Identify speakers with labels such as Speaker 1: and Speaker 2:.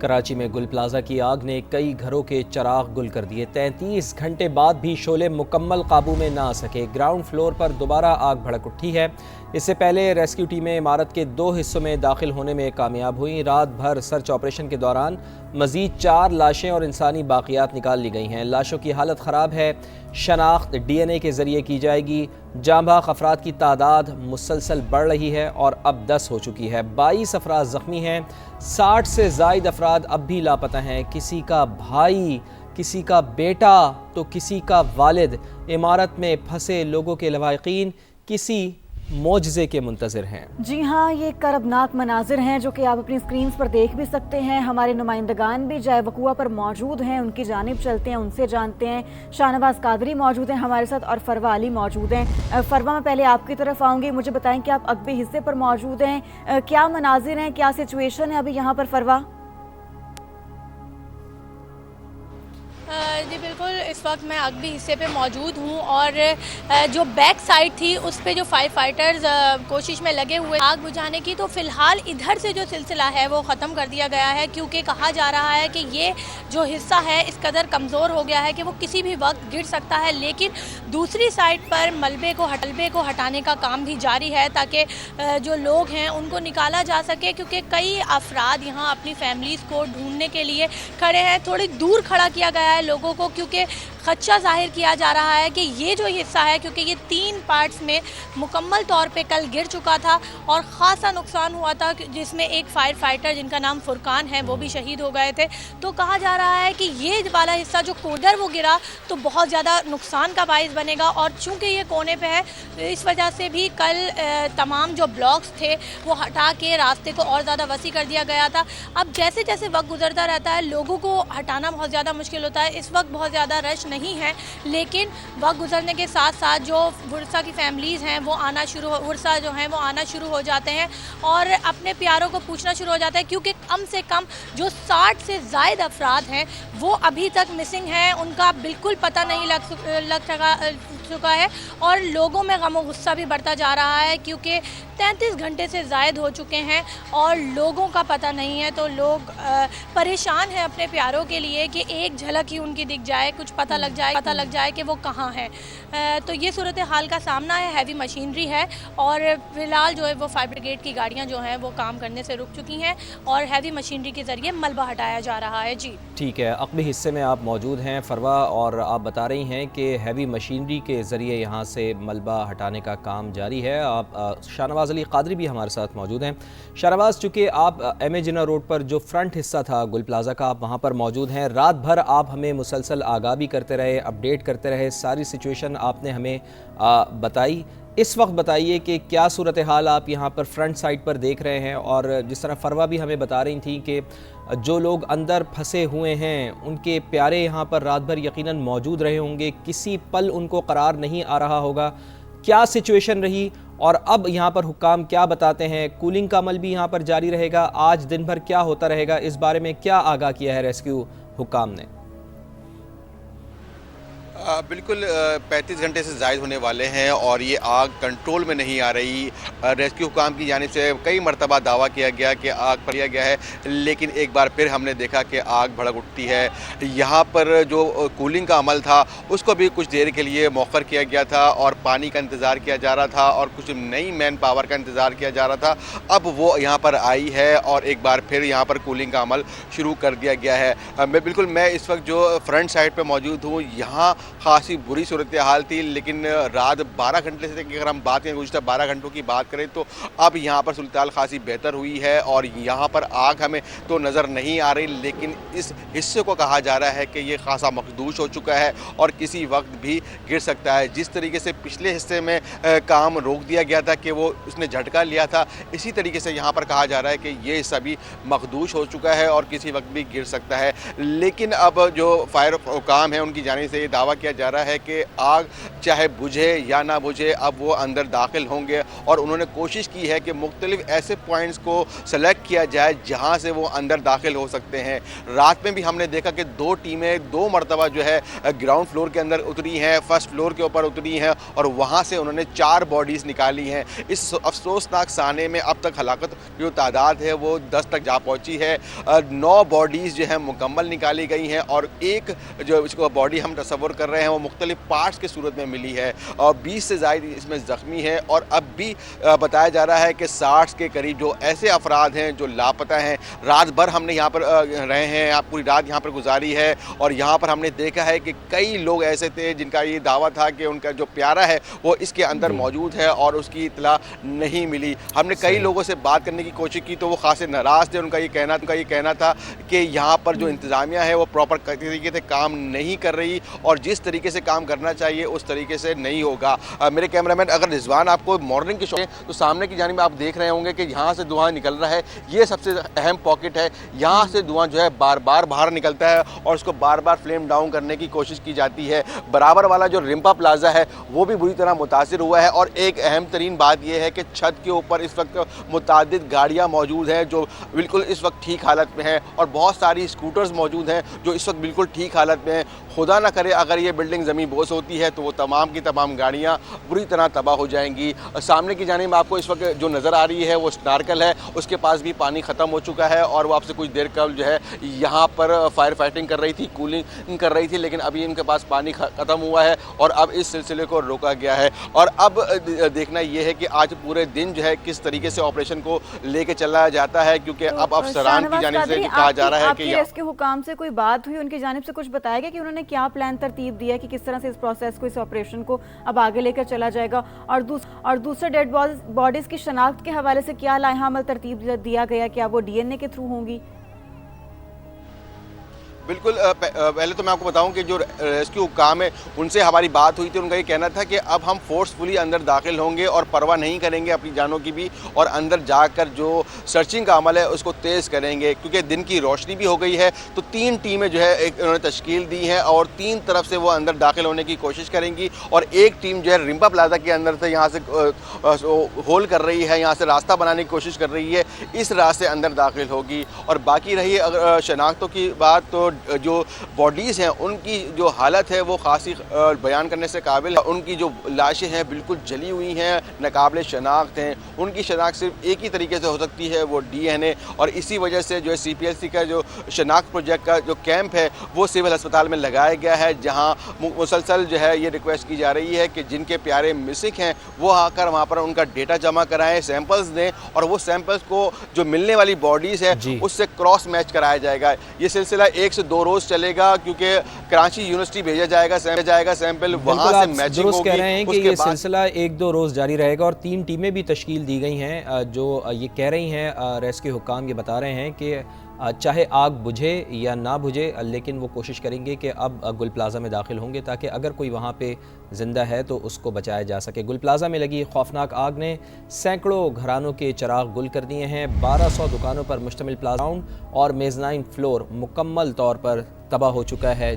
Speaker 1: कराची में गुल प्लाजा की आग ने कई घरों के चिराग गुल कर दिए। 33 घंटे बाद भी शोले मुकम्मल काबू में ना आ सके। ग्राउंड फ्लोर पर दोबारा आग भड़क उठी है। इससे पहले रेस्क्यू टीमें इमारत के 2 हिस्सों में दाखिल होने में कामयाब हुई। रात भर सर्च ऑपरेशन के दौरान मजीद 4 लाशें और इंसानी बाकियात निकाल ली गई हैं। लाशों की हालत ख़राब है। शनाख्त DNA के ज़रिए की जाएगी। जाँबाज़ अफराद की तादाद मुसलसल बढ़ रही है और अब 10 हो चुकी है। 22 अफराद ज़ख्मी हैं। 60 से ज़ायद अफराद अब भी लापता हैं। किसी का भाई, किसी का बेटा तो किसी का वालिद। इमारत में फंसे लोगों के लवाहिकीन किसी मोजज़े के मुंतज़िर हैं।
Speaker 2: जी हाँ, ये करबनाक मनाजिर हैं जो कि आप अपनी स्क्रीन पर देख भी सकते हैं। हमारे नुमाइंदगान भी जाए वक़ूआ पर मौजूद हैं, उनकी जानिब चलते हैं, उनसे जानते हैं। शाहनवाज कादरी मौजूद हैं हमारे साथ और फरवा अली मौजूद हैं। फरवा, मैं पहले आपकी तरफ आऊँगी। मुझे बताएं कि आप अगबी हिस्से पर मौजूद हैं, क्या मनाजिर हैं, क्या सिचुएशन है अभी यहाँ पर फरवा?
Speaker 3: जी बिल्कुल, इस वक्त मैं अगबी हिस्से पे मौजूद हूँ और जो बैक साइड थी उस पे जो फायर फाइटर्स कोशिश में लगे हुए आग बुझाने की, तो फ़िलहाल इधर से जो सिलसिला है वो ख़त्म कर दिया गया है, क्योंकि कहा जा रहा है कि ये जो हिस्सा है इस कदर कमज़ोर हो गया है कि वो किसी भी वक्त गिर सकता है। लेकिन दूसरी साइड पर मलबे को हटाने का काम भी जारी है ताकि जो लोग हैं उनको निकाला जा सके, क्योंकि कई अफराद यहाँ अपनी फैमिलीज़ को ढूंढने के लिए खड़े हैं। थोड़ी दूर खड़ा किया गया है लोगों को, क्योंकि खदशा जाहिर किया जा रहा है कि ये जो हिस्सा है, क्योंकि ये 3 पार्ट्स में मुकम्मल तौर पे कल गिर चुका था और ख़ासा नुकसान हुआ था, जिसमें एक फायर फाइटर जिनका नाम फुरकान है वो भी शहीद हो गए थे। तो कहा जा रहा है कि ये वाला हिस्सा जो कोडर वो गिरा तो बहुत ज़्यादा नुकसान का बाइस बनेगा, और चूँकि ये कोने पे है तो इस वजह से भी कल तमाम जो ब्लॉक्स थे वो हटा के रास्ते को और ज़्यादा वसी कर दिया गया था। अब जैसे जैसे वक्त गुजरता रहता है लोगों को हटाना बहुत ज़्यादा मुश्किल होता है। इस वक्त बहुत ज़्यादा रश नहीं है, लेकिन वक्त गुजरने के साथ साथ जो वर्षा की फैमिलीज़ हैं वो आना शुरू हो जाते हैं और अपने प्यारों को पूछना शुरू हो जाता है, क्योंकि कम से कम जो 60 से ज़ायद अफराद हैं वो अभी तक मिसिंग हैं। उनका बिल्कुल पता नहीं लग चुका है और लोगों में गम और गुस्सा भी बढ़ता जा रहा है, क्योंकि 33 घंटे से ज़ायद हो चुके हैं और लोगों का पता नहीं है। तो लोग परेशान हैं अपने प्यारों के लिए कि एक झलक ही उनकी दिख जाए, कुछ पता लग जाए कि वो कहाँ है। तो ये सूरत हाल का सामना है। हैवी मशीनरी है और फिलहाल जो है वो फायर ब्रिगेड की गाड़ियाँ जो हैं वो काम करने से रुक चुकी हैं और हैवी मशीनरी के ज़रिए मलबा हटाया जा रहा है। जी
Speaker 1: ठीक है, अक़बी हिस्से में आप मौजूद हैं फरवा, और आप बता रही हैं कि हैवी मशीनरी के ज़रिए यहाँ से मलबा हटाने का काम जारी है। आप शाहनवाज अली कादरी भी हमारे साथ मौजूद हैं। शाहनवाज, चूँकि आप MA जिन्ना रोड पर जो फ्रंट हिस्सा था गुल प्लाजा का, आप वहाँ पर मौजूद हैं। रात भर आप हमें मुसलसल आगाह भी करते रहे, अपडेट करते रहे, सारी सिचुएशन आपने हमें बताई। इस वक्त बताइए कि क्या सूरत हाल आप यहाँ पर फ्रंट साइड पर देख रहे हैं, और जिस तरह फरवा भी हमें बता रही थी कि जो लोग अंदर फंसे हुए हैं उनके प्यारे यहाँ पर रात भर यकीनन मौजूद रहे होंगे, किसी पल उनको करार नहीं आ रहा होगा। क्या सिचुएशन रही और अब यहाँ पर हुक्काम क्या बताते हैं? कूलिंग का अमल भी यहाँ पर जारी रहेगा? आज दिन भर क्या होता रहेगा? इस बारे में क्या आगाह किया है रेस्क्यू हुक्काम ने?
Speaker 4: बिल्कुल 35 घंटे से ज़ायद होने वाले हैं और ये आग कंट्रोल में नहीं आ रही। रेस्क्यू हुकाम की जानिब से कई मरतबा दावा किया गया कि आग पर लिया गया है, लेकिन एक बार फिर हमने देखा कि आग भड़क उठती है। यहाँ पर जो कूलिंग का अमल था उसको भी कुछ देर के लिए मौखर किया गया था और पानी का इंतज़ार किया जा रहा था और कुछ नई मैन पावर का इंतज़ार किया जा रहा था। अब वो यहाँ पर आई है और एक बार फिर यहाँ पर कूलिंग का अमल शुरू कर दिया गया है। मैं इस वक्त जो फ्रंट साइड पर मौजूद हूँ, यहाँ खासी बुरी सूरत हाल थी, लेकिन रात 12 घंटे से अगर हम बात करें, गुज़श्ता 12 घंटों की बात करें तो अब यहाँ पर सूरत हाल खासी बेहतर हुई है और यहाँ पर आग हमें तो नज़र नहीं आ रही, लेकिन इस हिस्से को कहा जा रहा है कि ये खासा मखदूश हो चुका है और किसी वक्त भी गिर सकता है। जिस तरीके से पिछले हिस्से में काम रोक दिया गया था कि वो उसने झटका लिया था, इसी तरीके से यहाँ पर कहा जा रहा है कि ये हिस्सा भी मखदूश हो चुका है और किसी वक्त भी गिर सकता है। लेकिन अब जो फायर हुकाम है उनकी जानिब से ये दावा दावा किया जा रहा है कि आग चाहे बुझे या ना बुझे, अब वो अंदर दाखिल होंगे और उन्होंने कोशिश की है कि मुख्तलिफ ऐसे पॉइंट्स को सेलेक्ट किया जाए जहाँ से वो अंदर दाखिल हो सकते हैं। रात में भी हमने देखा कि 2 टीमें 2 मरतबा जो है ग्राउंड फ्लोर के अंदर उतरी हैं, फर्स्ट फ्लोर के ऊपर उतरी हैं और वहाँ से उन्होंने 4 बॉडीज़ निकाली हैं। इस अफसोसनाक साने में अब तक हलाकत जो तादाद है वो 10 तक जा पहुँची है। 9 बॉडीज़ जो है मुकम्मल निकाली गई हैं और एक जो इसको बॉडी हम तस्वुर कर रहे हैं वो मुख्तलिफ पार्ट्स की सूरत में मिली है और 20 से ज़ायद इसमें ज़ख्मी है। और अब भी बताया जा रहा है कि 60 के करीब जो ऐसे अफराद हैं जो लापता हैं। रात भर हमने यहाँ पर रहे हैं, पूरी रात यहाँ पर गुजारी है और यहाँ पर हमने देखा है कि कई लोग ऐसे थे जिनका ये दावा था कि उनका जो प्यारा है वो इसके अंदर मौजूद है और उसकी इतला नहीं मिली। हमने कई लोगों से बात करने की कोशिश की तो वो खासे नाराज़ थे। उनका ये कहना था कि यहाँ पर जो इंतज़ामिया है वो प्रॉपर तरीके से काम नहीं कर रही और जिस तरीके से काम करना चाहिए उस तरीके से नहीं होगा। मेरे कैमरामैन अगर रिजवान आपको मॉर्निंग की शो तो सामने की जानिब आप देख रहे होंगे कि यहाँ से धुआं निकल रहा है। ये सबसे अहम पॉकेट है, यहाँ से धुआं जो है बार बार बाहर निकलता है और उसको बार बार फ्लेम डाउन करने की कोशिश की जाती है। बराबर वाला जो रिम्पा प्लाजा है वो भी बुरी तरह मुतासिर हुआ है और एक अहम तरीन बात यह है कि छत के ऊपर इस वक्त मुतादिद गाड़ियाँ मौजूद हैं जो बिल्कुल इस वक्त ठीक हालत में हैं और बहुत सारी स्कूटर्स मौजूद हैं जो इस वक्त बिल्कुल ठीक हालत में हैं। खुदा ना करे अगर ये बिल्डिंग ज़मीन बोस होती है तो वो तमाम की तमाम गाड़ियाँ बुरी तरह तबाह हो जाएंगी। सामने की जानिब आपको इस वक्त जो नज़र आ रही है वो स्नार्कल है, उसके पास भी पानी ख़त्म हो चुका है और वो आपसे कुछ देर कल जो है यहाँ पर फायर फाइटिंग कर रही थी, कूलिंग कर रही थी, लेकिन अभी इनके पास पानी ख़त्म हुआ है और अब इस सिलसिले को रोका गया है। और अब देखना ये है कि आज पूरे दिन जो है किस तरीके से ऑपरेशन को लेके चला जाता है, क्योंकि
Speaker 2: तो
Speaker 4: अब अफसरान की जानिब से कहा जा रहा है कि
Speaker 2: रेस्क्यू हुकाम से कोई बात हुई, उनकी जानिब से कुछ बताया गया कि उन्होंने क्या प्लान तरतीब दिया कि किस तरह से इस प्रोसेस को, इस ऑपरेशन को अब आगे लेकर चला जाएगा और दूसरे डेड बॉडीज की शनाख्त के हवाले से क्या लाइहामल तरतीब दिया गया, क्या वो डीएनए के थ्रू होंगी?
Speaker 4: बिल्कुल, पहले तो मैं आपको बताऊं कि जो रेस्क्यू हुकाम है उनसे हमारी बात हुई थी। उनका ये कहना था कि अब हम फोर्सफुली अंदर दाखिल होंगे और परवाह नहीं करेंगे अपनी जानों की भी और अंदर जाकर जो सर्चिंग का अमल है उसको तेज़ करेंगे, क्योंकि दिन की रोशनी भी हो गई है। तो 3 टीमें जो है उन्होंने तश्कील दी हैं और 3 तरफ से वो अंदर दाखिल होने की कोशिश करेंगी और एक टीम जो है रिम्पा प्लाजा के अंदर से यहाँ से होल कर रही है, यहाँ से रास्ता बनाने की कोशिश कर रही है, इस रास्ते अंदर दाखिल होगी। और बाकी रही अगर शनाख्तों की बात तो जो बॉडीज़ हैं उनकी जो हालत है वो खासी बयान करने से काबिल है। उनकी जो लाशें हैं बिल्कुल जली हुई हैं, नाकाबिले शनाख्त हैं। उनकी शनाख्त सिर्फ एक ही तरीके से हो सकती है, वो डीएनए, और इसी वजह से जो है CPLC का जो शनाख्त प्रोजेक्ट का जो कैंप है वो सिविल अस्पताल में लगाया गया है, जहाँ मुसलसल जो है ये रिक्वेस्ट की जा रही है कि जिनके प्यारे मिसिक हैं वो आकर वहाँ पर उनका डेटा जमा कराएं, सैंपल्स दें और वो सैंपल्स को जो मिलने वाली बॉडीज़ है उससे क्रॉस मैच कराया जाएगा। ये सिलसिला 1 से 2 रोज चलेगा, क्योंकि कराची यूनिवर्सिटी भेजा जाएगा सैंपल, वहां से मैचिंग होगी।
Speaker 1: कह रहे हैं कि ये सिलसिला 1-2 रोज जारी रहेगा और 3 टीमें भी तश्कील दी गई हैं। जो ये कह रही हैं रेस्क्यू हुकाम ये बता रहे हैं कि चाहे आग बुझे या ना बुझे, लेकिन वो कोशिश करेंगे कि अब गुल प्लाजा में दाखिल होंगे ताकि अगर कोई वहाँ पे ज़िंदा है तो उसको बचाया जा सके। गुल प्लाजा में लगी खौफनाक आग ने सैकड़ों घरानों के चिराग गुल कर दिए हैं। 1200 दुकानों पर मुश्तमिल प्लाजा और मेज़नाइन फ्लोर मुकम्मल तौर पर तबाह हो चुका है।